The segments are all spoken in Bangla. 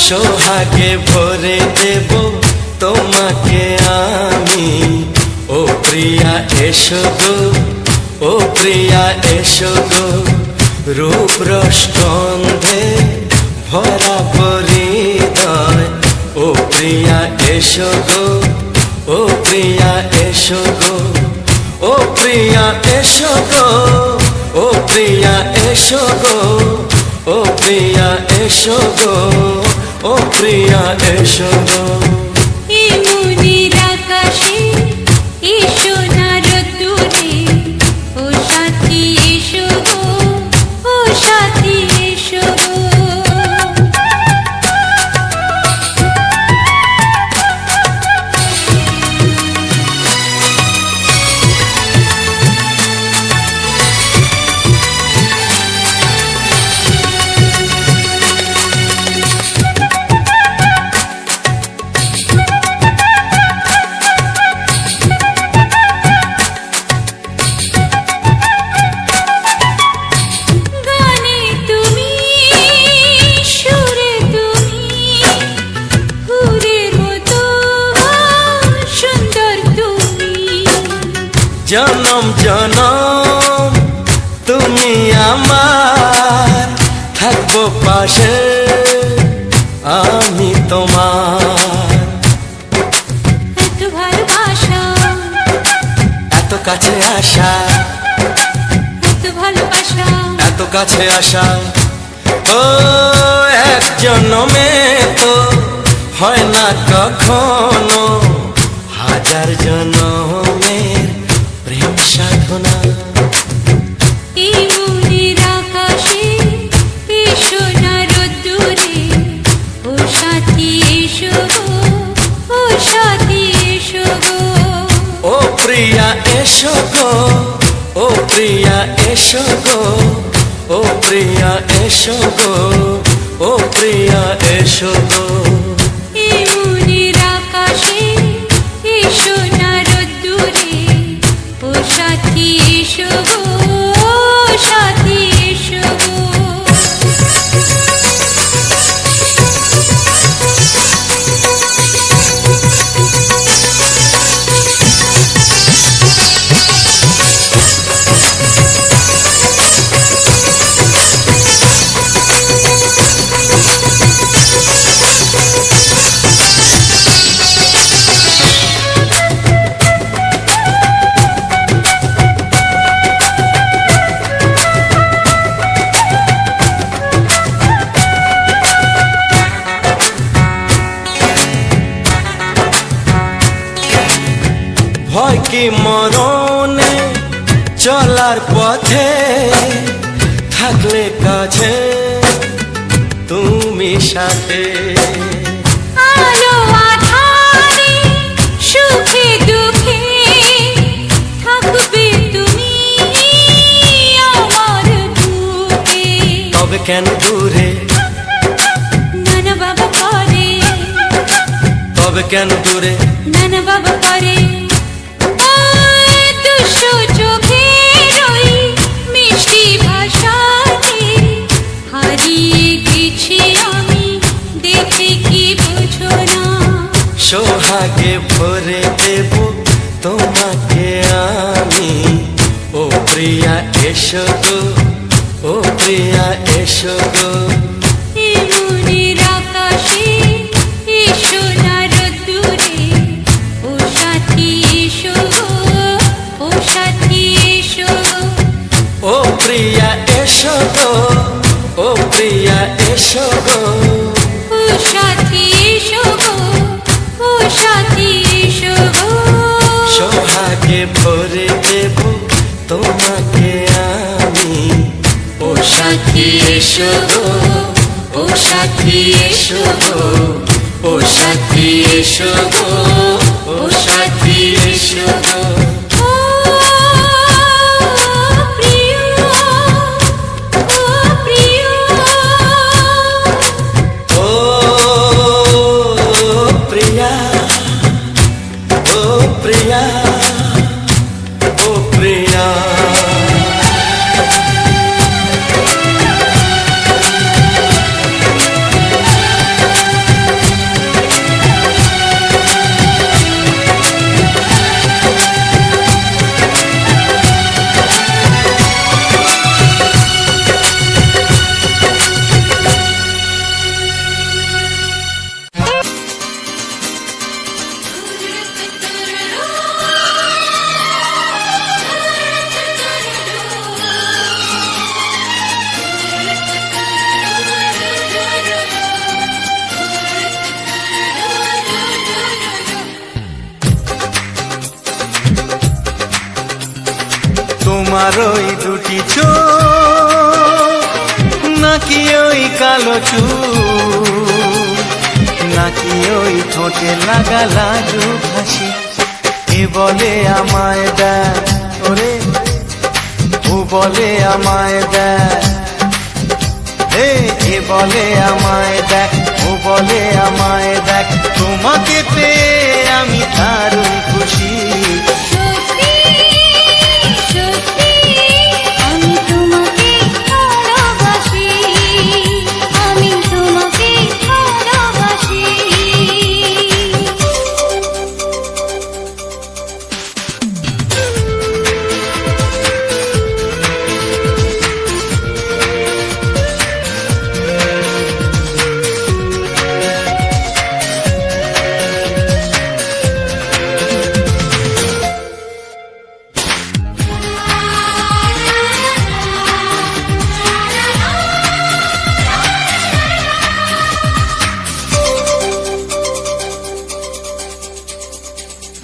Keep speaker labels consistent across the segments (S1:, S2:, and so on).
S1: সোহাগে ভরে দেব তোমাকে আমি। ও প্রিয়া এসো গো, ও প্রিয়া এসো গো, রূপ রস গন্ধে ভরা হৃদয়। ও প্রিয়া এসো গো, ও প্রিয়া এসো গো, ও প্রিয়া এসো গো, ও প্রিয়া এসো গো, ও প্রিয়া এসো গো, ও প্রিয়া এসো গো।
S2: এই মনের আকাশে এসো না রোদ্দুরে, ও সাথী এসো গো, ও সাথী এসো গো।
S1: জনম জনম তুমি আমার, থাকবো পাশে আমি তোমার।
S2: এত ভালোবাসা,
S1: এত কাছে আসা,
S2: এত ভালোবাসা,
S1: এত কাছে আসা। ও এক জন্মে তো হয় না কখনো, হাজার জন্মের প্রেম সাধনা।
S2: এই মনের আকাশে এসো না রোদ্দুরে, ও সাথী এসো গো, ও সাথী এসো গো।
S1: ও প্রিয়া এসো গো, ও প্রিয়া এসো গো, ও প্রিয়া এসো গো, ও প্রিয়া এসো গো।
S2: এই মনের আকাশে এসো না রোদ্দুরে, ও সাথী এসো গো, ও সাথী এসো গো।
S1: ভয় কি মরণে চলার পথে, থাকলে কাছে তুমি সাথে।
S2: আলো আঁধারে সুখে দুঃখে থাকবে তুমি আমার বুকে।
S1: তবে কেন দূরে,
S2: নানা বাবা করে,
S1: তবে কেন দূরে,
S2: নানা বাবা করে। দুশো চোখের ওই মিষ্টি ভাষাতে হারিয়ে গেছি আমি, দেখে কি বোঝো না।
S1: সোহাগে ভরে দেব তোমাকে আমি। ও প্রিয়া এসো গো, ও প্রিয়া এসো গো।
S2: এই মনের আকাশে এসো না রোদ্দুরে, ও সাথী এসো গো, ও সাথী এসো গো।
S1: ও প্রিয়া এসো গো, ও প্রিয়া এসো গো,
S2: ও সাথী এসো গো, ও সাথী এসো গো।
S1: সোহাগে ভরে দেব তোমাকে আমি। ও সাথী এসো গো, ও সাথী এসো গো, ও সাথী এসো গো, ও সাথী এসো গো।
S2: ও প্রিয়, ও প্রিয়,
S1: ও প্রিয়া, ও প্রিয়া, ও প্রিয়া। তোমার ওই দুটি চোখ নাকি ওই কালো চুল, নাকি ওই ঠোঁটে লাগা লাজুক হাসি, এ বলে আমায় দেয় ওরে, ও বলে আমায় দেয়, এ বলে আমায় দেখ, ও বলে আমায় দেখ, তোমাকে পেয়ে আমি দারুণ খুশি।
S2: সত্যি সত্যি আমি তোমাকে ভালোবাসি, আমি তোমাকে ভালোবাসি।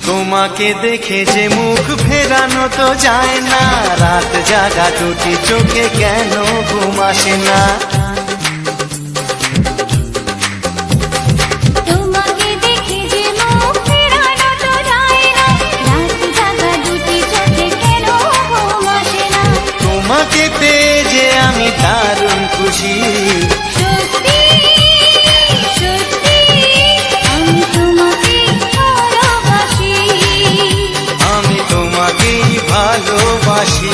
S1: তোমাকে দেখে যে মুখ ফেরানো তো যায় না, রাত জাগা দুটি চোখে কেন ঘুম আসে না।
S2: তোমাকে দেখে যে মুখ ফেরানো তো যায় না, রাত জাগা দুটি চোখে কেন ঘুম আসে না।
S1: তোমাকে পেয়ে যে আমি দারুণ খুশি।
S2: সত্যি সত্যি আমি তোমাকে ভালোবাসি,
S1: আমি তোমাকেই ভালোবাসি।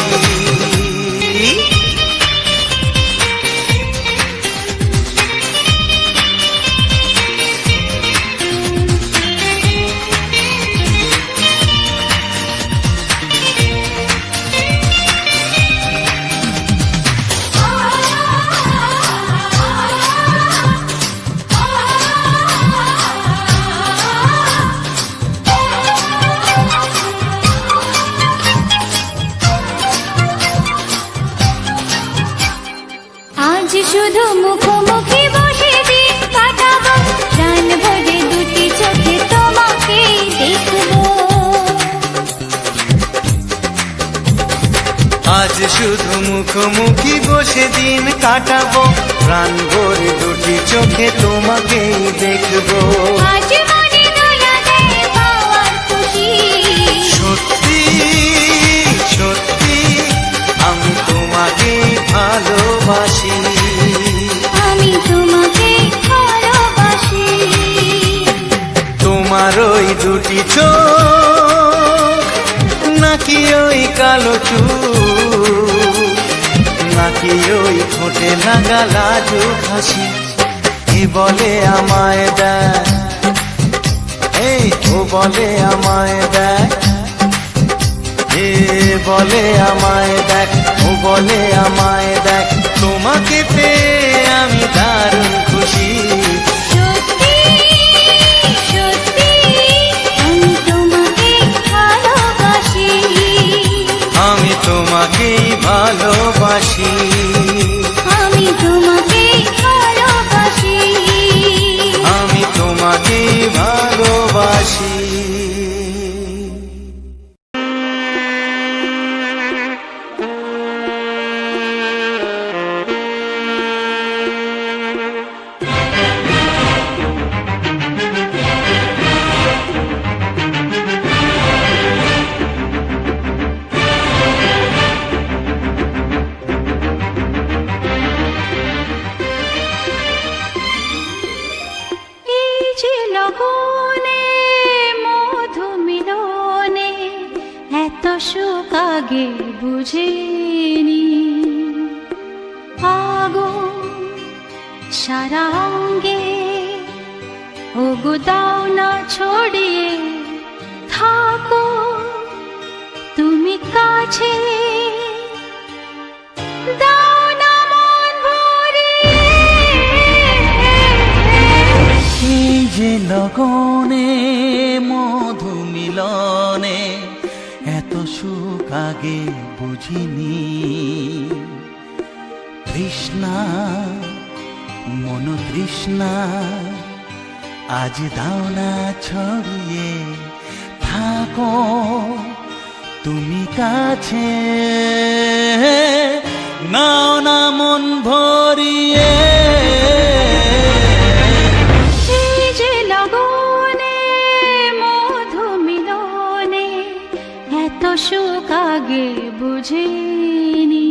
S2: আজ শুধু মুখোমুখি বসে দিন কাটাবো, প্রাণ ভরে দুটি চোখে তোমাকে দেখবো।
S1: আজ শুধু মুখোমুখি বসে দিন কাটাবো, প্রাণ ভরে দুটি চোখে তোমাকেই দেখবো।
S2: আজ মনে দোলা দেয় পাওয়ার খুশি।
S1: সত্যি সত্যি আমি তোমাকেই ভালোবাসি।
S2: আমি তোমাকে ভালোবাসি।
S1: তোমার ওই দুটি চোখ নাকি ওই কালো চুল, নাকি ওই ঠোঁটে লাগা লাজুক হাসি, এ বলে আমায় দেয়, ও বলে আমায় দেয়, এ বলে আমায় দেখ, ও বলে আমায় দেখ, তোমাকে পেয়ে আমি দারুণ খুশি।
S2: সত্যি সত্যি আমি তোমাকে ভালোবাসি,
S1: আমি তোমাকেই ভালোবাসি।
S2: আমি তোমাকে ভালোবাসি।
S1: আমি তোমাকেই ভালোবাসি।
S2: এই যে লগনে মধু মিলনে এত সুখ আগে বুঝিনি, আগুন সারা অঙ্গে ওগো দাও না ছড়িয়ে থাকো তুমি কাছে, দাও না মন ভরিয়ে।
S3: এই যে লগনে মধু মিলনে এত সুখ আগে বুঝিনি, তৃষ্ণা মন তৃষ্ণা আজ দাও না ছড়িয়ে থাকো তুমি কাছে নাও না মন ভরিয়ে।
S2: এই যে লগনে মধু মিলনে এত সুখ আগে বুঝিনি।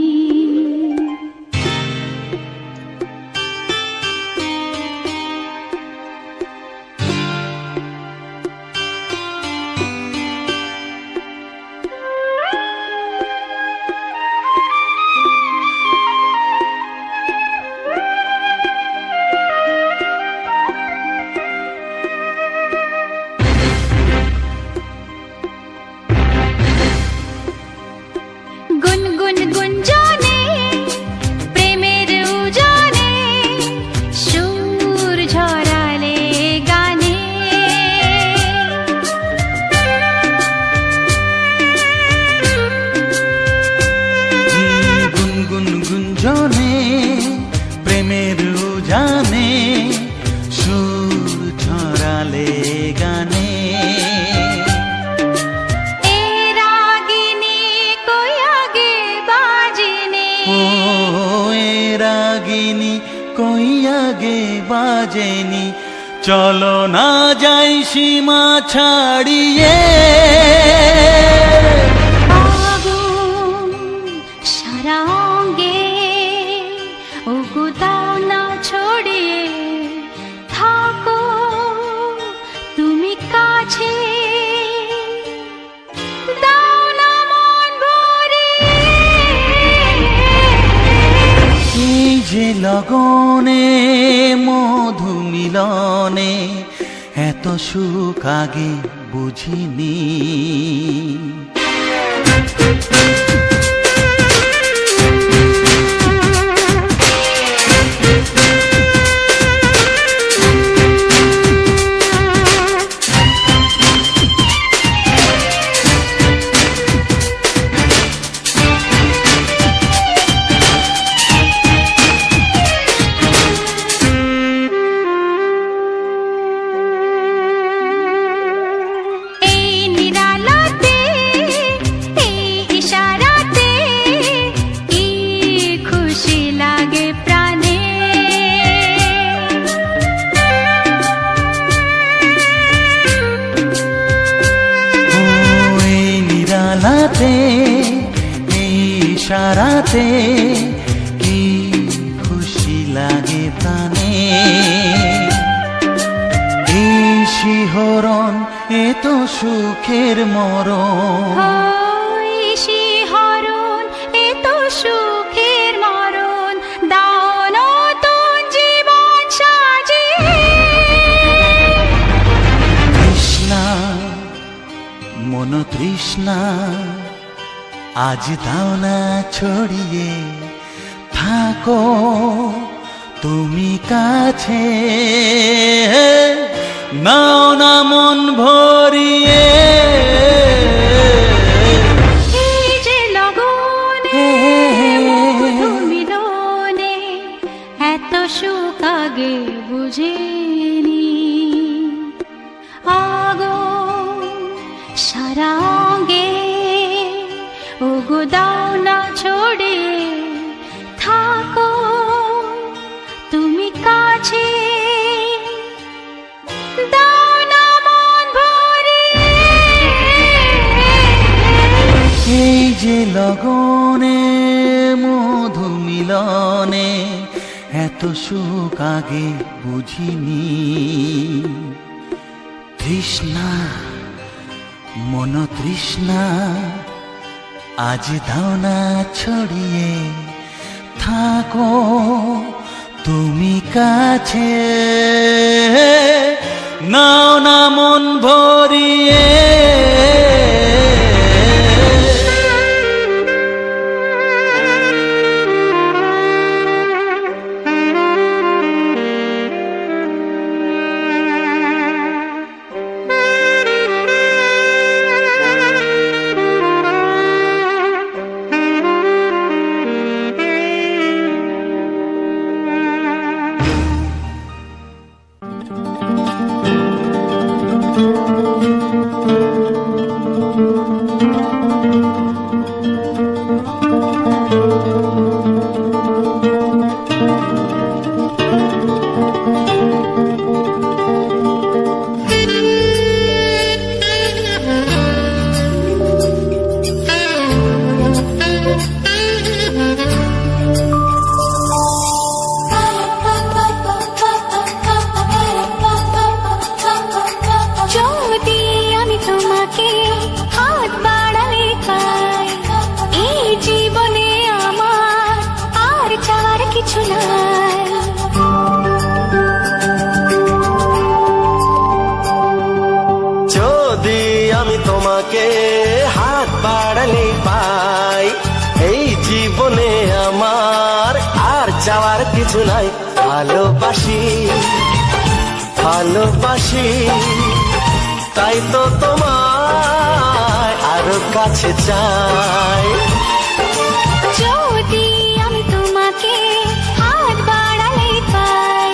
S2: গুনগুন গুঞ্জনে প্রেমের উজানে সুর ঝরালে গানে।
S3: গুনগুন গুঞ্জনে প্রেমের উজানে সুর ছড়ালে গানে।
S2: এ রাগিনী কই আগে বাজেনি।
S3: ও এ রাগিনী কই আগে বাজেনি, চলো না যাই সীমা ছাড়িয়ে।
S2: আগুন সারা অঙ্গে ওগো দাও না ছড়িয়ে থাকো তুমি কাছে। দাও না মন ভরিয়ে।
S3: এই যে লগনে মধু মিলনে এত সুখ আগে বুঝিনি।
S2: এই নিরালাতে এই ইশারাতে কি খুশি লাগে প্রাণে।
S3: ও এই নিরালাতে এই ইশারাতে কি খুশি লাগে প্রাণে। এই শিহরণ এ তো সুখের মরণ।
S2: ওই শিহরণ এ তো সুখের মরণ। দাও নতুন জীবন সাজিয়ে।
S3: তৃষ্ণা মন তৃষ্ণা আজ দাও না ছড়িয়ে থাকো তুমি কাছে, নাও না মন ভরিয়ে।
S2: এই যে লগনে মধু মিলনে এত সুখ আগে বুঝিনি। আগুন সারা অঙ্গে ওগো দাও না ছড়িয়ে থাকো তুমি কাছে। দাও না মন ভরিয়ে।
S3: এই যে লগনে মধু মিলনে এত সুখ আগে বুঝিনি। তৃষ্ণা মন তৃষ্ণা আজ দাও না ছড়িয়ে থাকো তুমি কাছে, নাও না মন ভরিয়ে।
S2: Thank you.
S1: কিছু নাই। ভালোবাসি ভালোবাসি, তাই তো তোমায় আরো কাছে চাই।
S2: যদি আমি তোমাকে হাত বাড়ালে পাই,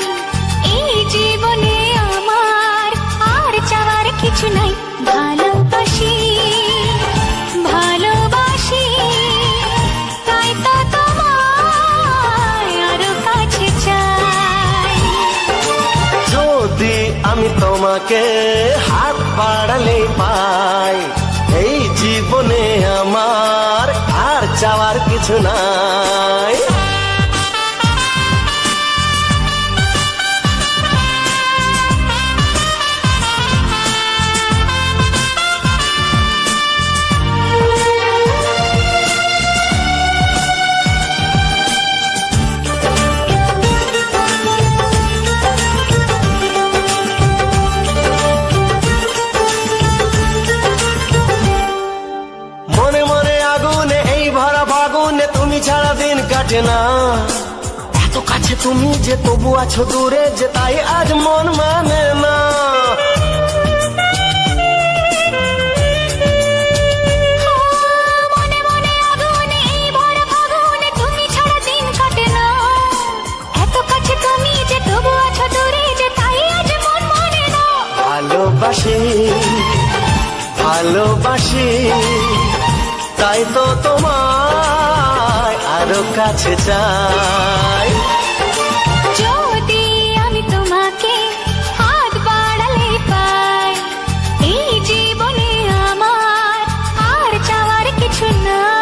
S2: এই জীবনে আমার আর চাওয়ার কিছু নাই। ভালোবাসি ভালোবাসি, তাই তো তোমায় আরো কাছে চাই।
S1: যদি আমি তোমাকে হাত বাড়ালে পাই, এই জীবনে আমার আর চাওয়ার কিছু নাই। মনে মনে আগুনে এই ভরা ফাগুনে তুমি ছাড়া দিন কাটে না। এত কাছে তুমি যে তবু আছো দূরে, যে তাই আজ মন মানে না।
S2: মনে মনে আগুনে এই ভরা ফাগুনে তুমি ছাড়া দিন কাটে না। এত কাছে তুমি যে তবু আছো দূরে, যে তাই আজ মন মানে না।
S1: ভালোবাসি ভালোবাসি, তাই তো তোমায় আরো কাছে চাই।
S2: যদি আমি তোমাকে হাত বাড়ালে পাই, এই জীবনে আমার আর চাওয়ার কিছু নাই।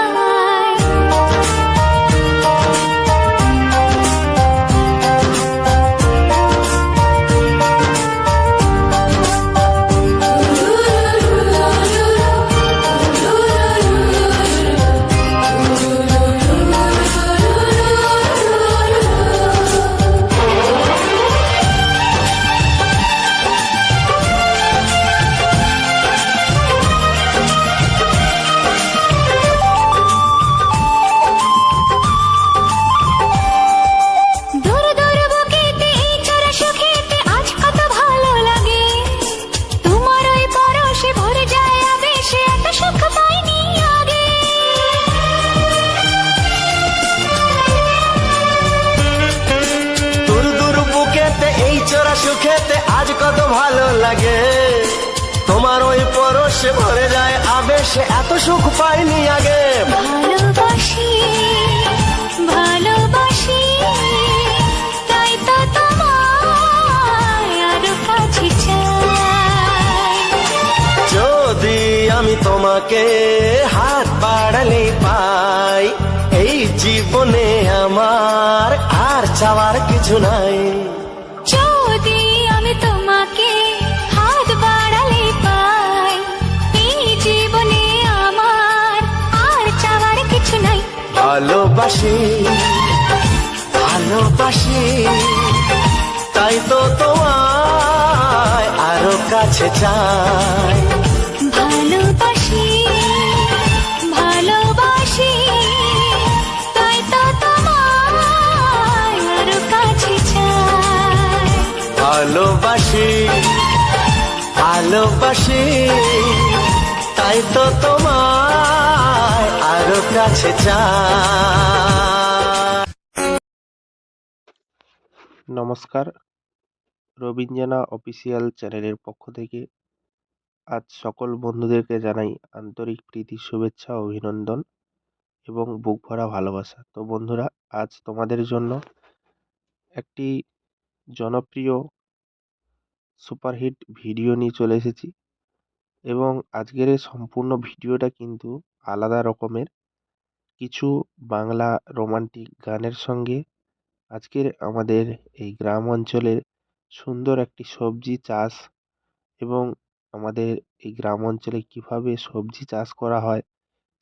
S2: দূর দূর বুকেতে এই চড়া সুখেতে আজ কত ভালো লাগে। তোমার ওই পরশে ভরে যায় আবেশে, এত সুখ পাইনি আগে।
S1: দূর দূর বুকেতে এই চোরা সুখেতে আজ কত ভালো লাগে। তোমার ওই পরশে ভরে যায় আবেশে, এত সুখ পাইনি আগে।
S2: ভালোবাসি ভালোবাসি, তাই তো তোমায় আরো কাছে চাই।
S1: যদি আমি তোমাকে হাত বাড়ালে পাই, এই জীবনে আমার আর চাওয়ার কিছু নাই।
S2: যদি আমি তোমাকে হাত বাড়ালে পাই, এই জীবনে আমার আর চাওয়ার কিছু নাই।
S1: ভালোবাসি ভালোবাসি, তাই তো তোমায় আরো কাছে চাই।
S2: ভালোবাসি ভালোবাসি, তাই তো তোমায় আরো কাছে চাই।
S1: ভালোবাসি ভালোবাসি, তাই তো তোমায় আরো কাছে চাই।
S4: নমস্কার, রবীন্দ্রনা অফিসিয়াল চ্যানেলের পক্ষ থেকে আজ সকল বন্ধুদেরকে জানাই আন্তরিক প্রীতি, শুভেচ্ছা, অভিনন্দন এবং বুক ভরা ভালোবাসা। তো বন্ধুরা, আজ তোমাদের জন্য একটি জনপ্রিয় সুপারহিট ভিডিও নিয়ে চলে এসেছি এবং আজকের এই সম্পূর্ণ ভিডিওটা কিন্তু আলাদা রকমের। কিছু বাংলা রোমান্টিক গানের সঙ্গে আজকের আমাদের এই গ্রাম অঞ্চলের সুন্দর একটি সবজি চাষ এবং আমাদের এই গ্রাম অঞ্চলে কীভাবে সবজি চাষ করা হয়,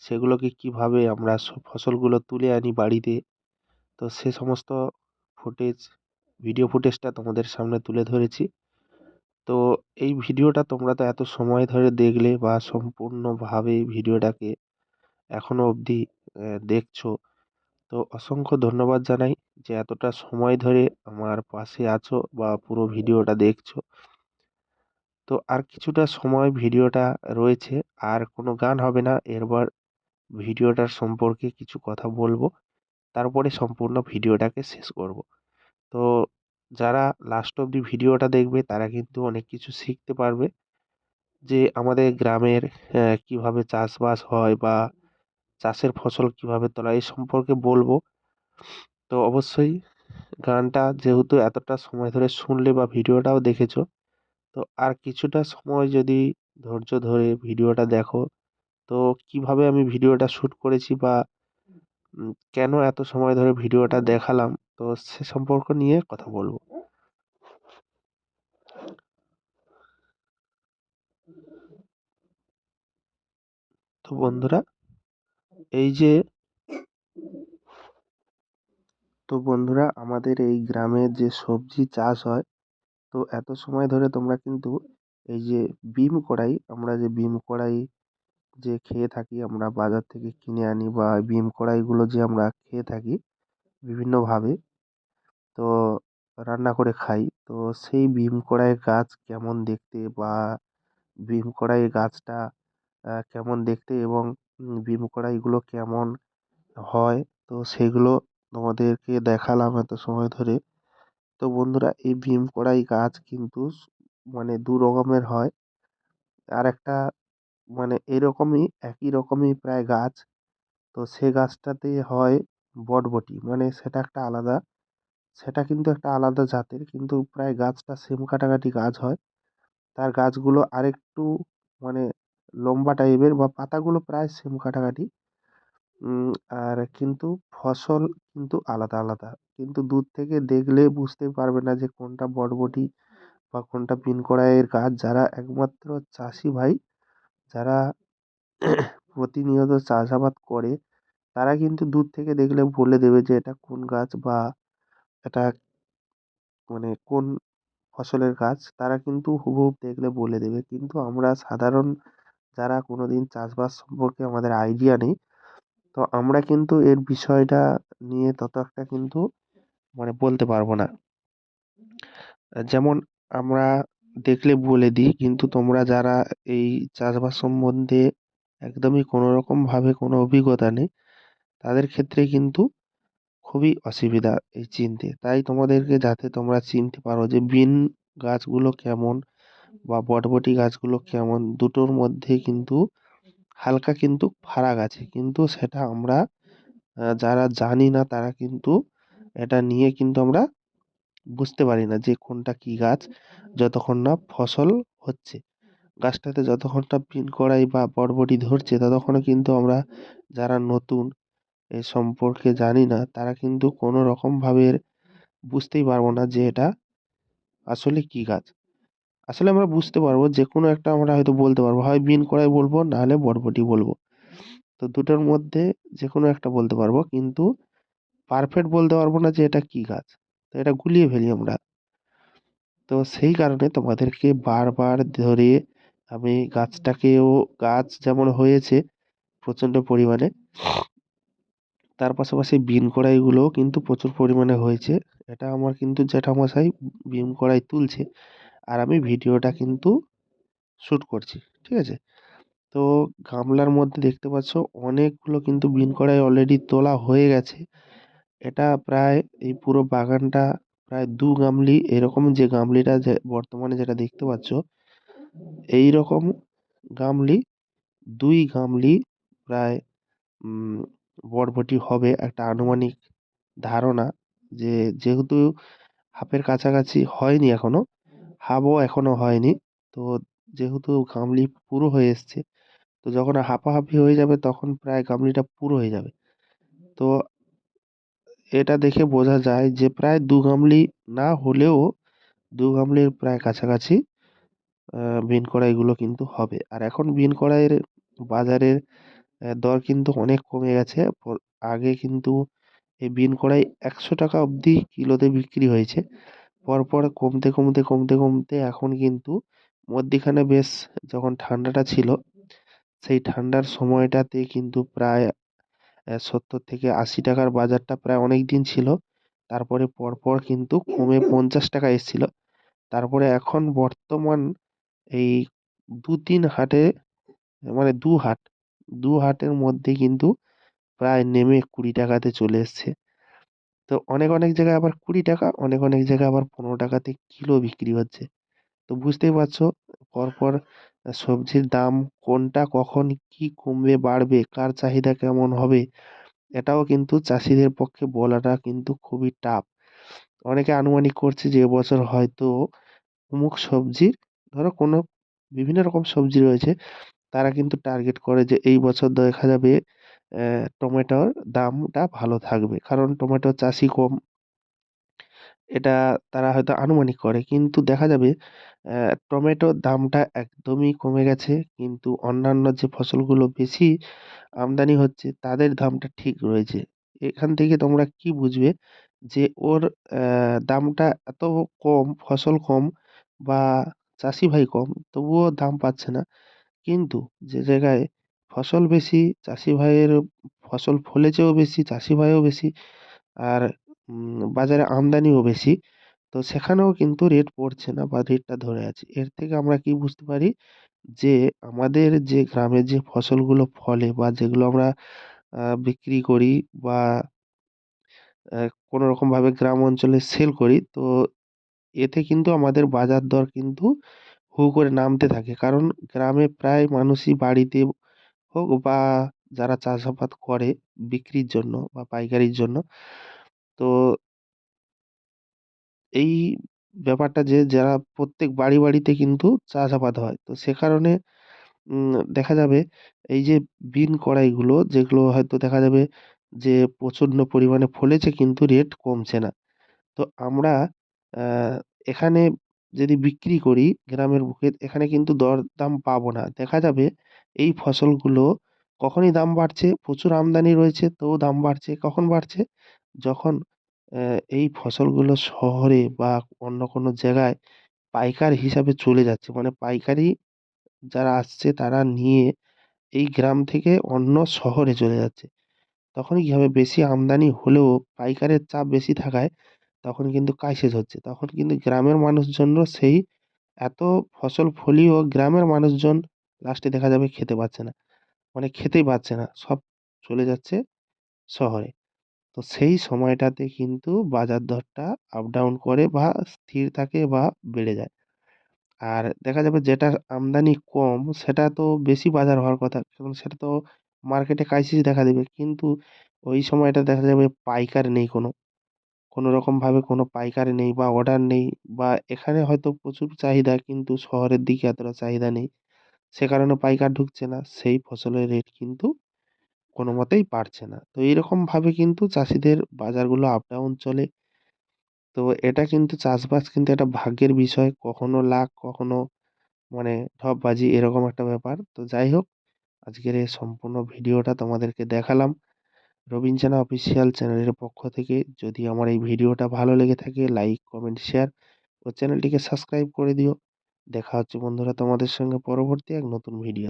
S4: সেগুলোকে কীভাবে আমরা ফসলগুলো তুলে আনি বাড়িতে, তো সে সমস্ত ভিডিও ফুটেজটা তোমাদের সামনে তুলে ধরেছি। তো এই ভিডিওটা তোমরা তো এত সময় ধরে দেখলে বা সম্পূর্ণভাবে ভিডিওটাকে এখনও অবধি দেখছো, তো অসংখ্য ধন্যবাদ জানাই যে এতটা সময় ধরে আমার পাশে আছো বা পুরো ভিডিওটা দেখছো। তো আর কিছুটা সময় ভিডিওটা রয়েছে, আর কোনো গান হবে না। এরপর ভিডিওটার সম্পর্কে কিছু কথা বলবো, তারপরে সম্পূর্ণ ভিডিওটাকে শেষ করব। তো যারা লাস্ট অব্দি ভিডিওটা দেখবে তারা কিন্তু অনেক কিছু শিখতে পারবে, যে আমাদের গ্রামের কিভাবে চাষবাস হয় বা চাষের ফসল কিভাবে তোলা এই সম্পর্কে বলবো। তো অবশ্যই গানটা যেহেতু এতটা সময় ধরে শুনলে বা ভিডিওটাও দেখেছো, তো আর কিছুটা সময় যদি ধৈর্য ধরে ভিডিওটা দেখো, তো কিভাবে আমি ভিডিওটা শ্যুট করেছি বা কেন এত সময় ধরে ভিডিওটা দেখালাম, তো সে সম্পর্ক নিয়ে কথা বলবো। তো বন্ধুরা, এই যে আমাদের এই গ্রামে যে সবজি চাষ হয়, তো এত সময় ধরে তোমরা কিন্তু এই যে বিম কড়াই, আমরা যে বিম কড়াই যে খেয়ে থাকি, আমরা বাজার থেকে কিনে আনি, বা বিম কড়াইগুলো যে আমরা খেয়ে থাকি বিভিন্নভাবে, তো রান্না করে খাই। তো সেই ভীম কড়াইয়ের গাছ কেমন দেখতে, বা ভীম কড়াইয়ের গাছটা কেমন দেখতে, এবং ভীম কড়াইগুলো কেমন হয়, তো সেগুলো তোমাদেরকে দেখালাম এত সময় ধরে। তো বন্ধুরা, এই ভীম কড়াই গাছ কিন্তু মানে দু রকমের হয়। আর একটা মানে এরকমই একই রকমই প্রায় গাছ, তো সে গাছটাতে হয় বটবটি, মানে সেটা একটা আলাদা, সেটা কিন্তু একটা আলাদা জাতের, কিন্তু প্রায় গাছটা সেম কাটাকাটি গাছ হয়। তার গাছগুলো আরেকটু মানে লম্বা টাইপের, বা পাতাগুলো প্রায় সেম কাটাকাটি। উম, আর কিন্তু ফসল কিন্তু আলাদা আলাদা, কিন্তু দূর থেকে দেখলে বুঝতে পারবে না যে কোনটা বটবটি বা কোনটা পিন কড়াইয়ের গাছ। যারা একমাত্র চাষি ভাই, যারা প্রতিনিয়ত চাষাবাদ করে, তারা কিন্তু দূর থেকে দেখলে বলে দেবে যে এটা কোন গাছ, বা এটা মানে কোন ফসলের গাছ। তারা কিন্তু হুবহু দেখলে বলে দেবে, কিন্তু আমরা সাধারণ যারা কোনোদিন চাষবাস সম্পর্কে আমাদের আইডিয়া নেই, তো আমরা কিন্তু এর বিষয়টা নিয়ে তত একটা কিন্তু মানে বলতে পারবো না। যেমন আমরা দেখলে বলে দিই, কিন্তু তোমরা যারা এই চাষবাস সম্বন্ধে একদমই কোনো রকম ভাবে কোনো অভিজ্ঞতা নেই, তাদের ক্ষেত্রে কিন্তু খুবই অসুবিধা এই চিনতে। তাই তোমাদেরকে, যাতে তোমরা চিনতে পারো যে বিন গাছগুলো কেমন বা বটবটি গাছগুলো কেমন, দুটোর মধ্যে কিন্তু হালকা কিন্তু ফারাক আছে। কিন্তু সেটা আমরা যারা জানি না, তারা কিন্তু এটা নিয়ে কিন্তু আমরা বুঝতে পারি না যে কোনটা কি গাছ, যতক্ষণ না ফসল হচ্ছে গাছটাতে, যতক্ষণ না পিন কড়াই বা বরবটি ধরছে, ততক্ষণে কিন্তু আমরা যারা নতুন এ সম্পর্কে জানি না, তারা কিন্তু কোনো রকম ভাবে বুঝতেই পারবো না যে এটা আসলে কি গাছ। আসলে আমরা বুঝতে পারবো যে কোনো একটা, আমরা হয়তো বলতে পারবো, হয় বিন কড়াই বলবো, না হলে বরবটি বলবো। তো দুটোর মধ্যে যে কোনো একটা বলতে পারবো, কিন্তু পারফেক্ট বলতে পারবো না যে এটা কি গাছ। তো এটা গুলিয়ে ফেলি আমরা। তো সেই কারণে তোমাদেরকে বারবার ধরে আমি গাছটাকেও, গাছ যেমন হয়েছে প্রচণ্ড পরিমাণে, তার পাশাপাশি বিন কড়াইগুলোও কিন্তু প্রচুর পরিমাণে হয়েছে। এটা আমার কিন্তু জ্যাঠামশাই বিন কড়াই তুলছে, আর আমি ভিডিওটা কিন্তু শ্যুট করছি। ঠিক আছে? তো গামলার মধ্যে দেখতে পাচ্ছ অনেকগুলো কিন্তু বিন কড়াই অলরেডি তোলা হয়ে গেছে। এটা প্রায় এই পুরো বাগানটা প্রায় ২ গামলি, এরকম যে গামলিটা যে বর্তমানে যেটা দেখতে পাচ্ছ, এইরকম গামলি ২ গামলি প্রায় উম বরবটি হবে একটা আনুমানিক ধারণা। যে যেহেতু হাফের কাছাকাছি হয়নি এখনো, হাফও এখনো হয়নি। তো যেহেতু গামলি পুরো হয়ে এসছে, তো যখন হাফাহাফি হয়ে যাবে তখন প্রায় গামলিটা পুরো হয়ে যাবে। তো এটা দেখে বোঝা যায় যে প্রায় ২ গামলি না হলেও ২ গামলির প্রায় কাছাকাছি বিন কড়াইগুলো কিন্তু হবে। আর এখন বিন কড়াইয়ের বাজারের দর কিন্তু অনেক কমে গেছে। আগে কিন্তু এই বিন কড়াই ৳১০০ অবধি কিলোতে বিক্রি হয়েছে। পরপর কমতে, কমতে, কমতে, কমতে এখন কিন্তু মধ্যিখানে বেশ যখন ঠান্ডাটা ছিল, সেই ঠান্ডার সময়টাতে কিন্তু প্রায় ৳৭০ থেকে ৳৮০ র বাজারটা প্রায় অনেকদিন ছিল। তারপরে পরপর কিন্তু কমে 50 টাকা এসেছিল। তারপরে এখন বর্তমান এই ২-৩ হাটে, মানে ২ হাট, ২ হাটের মধ্যে কিন্তু প্রায় নেমে 20 টাকাতে চলে এসছে। তো অনেক জায়গায় আবার 20 টাকা, অনেক জায়গায় আবার 15 টাকাতে কিলো বিক্রি হচ্ছে। তো বুঝতেই পারছো পরপর সবজির দাম কোনটা কখন কি কমবে বাড়বে, কার চাহিদা কেমন হবে, এটাও কিন্তু চাষিদের পক্ষে বলাটা কিন্তু খুবই টাফ। অনেকে আনুমানিক করছে যে এবছর হয়তো অমুক সবজির, ধরো কোনো বিভিন্ন রকম সবজি রয়েছে, তারা কিন্তু টার্গেট করে যে এই বছর দেখা যাবে টমেটোর দামটা ভালো থাকবে। কারণ টমেটোর চাষি কম, এটা তারা হয়তো আনুমানিক করে। কিন্তু দেখা যাবে টমেটোর দামটা একদমই কমে গেছে। কিন্তু অন্যান্য যে ফসলগুলো বেশি আমদানি হচ্ছে তাদের দামটা ঠিক রয়েছে। এখান থেকে তোমরা কি বুঝবে যে ওর দামটা এত কম, ফসল কম বা চাষি ভাই কম, তবুও দাম পাচ্ছে না। কিন্তু যে জায়গায় ফসল বেশি, চাষি ভাইয়ের ফসল ফলেছেও বেশি, চাষি ভাইও বেশি, আর বাজারে আমদানিও বেশি। তো সেখানেও কিন্তু রেট পড়ছে না বা রেটটা ধরে আছে। এর থেকে আমরা কি বুঝতে পারি যে আমাদের যে গ্রামে যে ফসলগুলো ফলে বা যেগুলো আমরা বিক্রি করি বা কোনোরকমভাবে গ্রাম অঞ্চলে সেল করি, তো এতে কিন্তু আমাদের বাজার দর কিন্তু হু করে নামতে থাকে। কারণ গ্রামে প্রায় মানুষই বাড়িতে হোক বা যারা চাষাবাদ করে বিক্রির জন্য বা পাইকারির জন্য, তো এই ব্যাপারটা যে যারা প্রত্যেক বাড়িতে কিন্তু চাষাবাদ হয়। তো সে কারণে দেখা যাবে এই যে বিন কড়াইগুলো, যেগুলো হয়তো দেখা যাবে যে প্রচণ্ড পরিমাণে ফলেছে কিন্তু রেট কমছে না। তো আমরা আ এখানে যদি বিক্রি করি গ্রামের বুকে, এখানে কিন্তু দরদাম পাবো না। দেখা যাবে এই ফসলগুলো কখনই দাম বাড়ছে, প্রচুর আমদানি রয়েছে তবু দাম বাড়ছে। কখন বাড়ছে? যখন এই ফসলগুলো শহরে বা অন্য কোনো জায়গায় পাইকার হিসাবে চলে যাচ্ছে। মানে পাইকারি যারা আসছে তারা নিয়ে এই গ্রাম থেকে অন্য শহরে চলে যাচ্ছে। তখন কি হবে, বেশি আমদানি হলেও পাইকারের চাপ বেশি থাকায় তখন কিন্তু ক্রাইসিস হচ্ছে। তখন কিন্তু গ্রামের মানুষজনও সেই এত ফসল ফলিয়েও গ্রামের মানুষজন লাস্টে দেখা যাবে খেতে পাচ্ছে না। মানে খেতেই পাচ্ছে না। সব চলে যাচ্ছে শহরে। তো সেই সময়টাতে কিন্তু বাজার দরটা আপ ডাউন করে বা স্থির থাকে বা বেড়ে যায়। আর দেখা যাবে যেটার আমদানি কম সেটা তো বেশি বাজার হওয়ার কথা। কারণ সেটা তো মার্কেটে ক্রাইসিস দেখা দেবে। কিন্তু ওই সময়টা দেখা যাবে পাইকার নেই কোনো। কোনোরকমভাবে কোনো পাইকার নেই বা অর্ডার নেই, বা এখানে হয়তো প্রচুর চাহিদা কিন্তু শহরের দিকে এতটা চাহিদা নেই। সে কারণে পাইকার ঢুকছে না। সেই ফসলের রেট কিন্তু কোনোমতেই বাড়ছে না। তো এইরকমভাবে কিন্তু চাষীদের বাজারগুলো আপ ডাউন চলে। তো এটা কিন্তু চাষবাস কিন্তু একটা ভাগ্যের বিষয়। কখনো লাক, কখনো মানে ঢপবাজি, এরকম একটা ব্যাপার। তো যাই হোক, আজকের এই সম্পূর্ণ ভিডিওটা তোমাদেরকে দেখালাম রবিন জানা অফিসিয়াল চ্যানেলের পক্ষ থেকে। যদি আমার এই ভিডিওটা ভালো লেগে থাকে লাইক, কমেন্ট, শেয়ার ও চ্যানেলটিকে সাবস্ক্রাইব করে দিও। দেখা হচ্ছে বন্ধুরা তোমাদের সঙ্গে পরবর্তী এক নতুন ভিডিও।